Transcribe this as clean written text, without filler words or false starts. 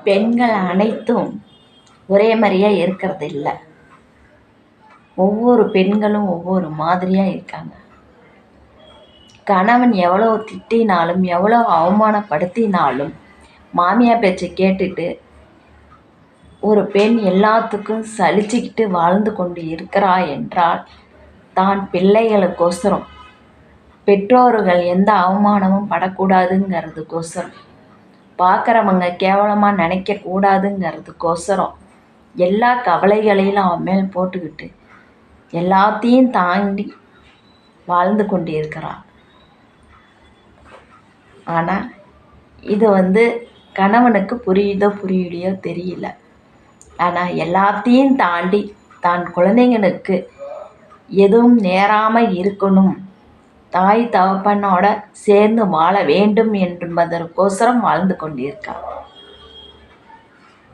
பெண்கள் அனைத்தும் ஒரே மாதிரியாக இருக்கிறது இல்லை. ஒவ்வொரு பெண்களும் ஒவ்வொரு மாதிரியாக இருக்காங்க. கணவன் எவ்வளோ திட்டினாலும் எவ்வளோ அவமானப்படுத்தினாலும் மாமியார் பேச்சை கேட்டுட்டு ஒரு பெண் எல்லாத்துக்கும் சலிச்சுக்கிட்டு வாழ்ந்து கொண்டு இருக்கிறாள் என்றால் தான் பிள்ளைகளுக்கோசரம், பெற்றோர்கள் எந்த அவமானமும் படக்கூடாதுங்கிறதுக்கோசரம், பார்க்குறவங்க கேவலமாக நினைக்கக்கூடாதுங்கிறதுக்கோசரம் எல்லா கவலைகளையும் அவன் மேல் போட்டுக்கிட்டு எல்லாத்தையும் தாண்டி வாழ்ந்து கொண்டு இருக்கிறான். ஆனால் இது கணவனுக்கு புரியுதோ புரியலையோ தெரியல. ஆனால் எல்லாத்தையும் தாண்டி தான் குழந்தைங்களுக்கு எதுவும் நேராமல் இருக்கணும், தாய் தகப்பனோட சேர்ந்து வாழ வேண்டும் என்பதற்கோசரம் வாழ்ந்து கொண்டிருக்கான்.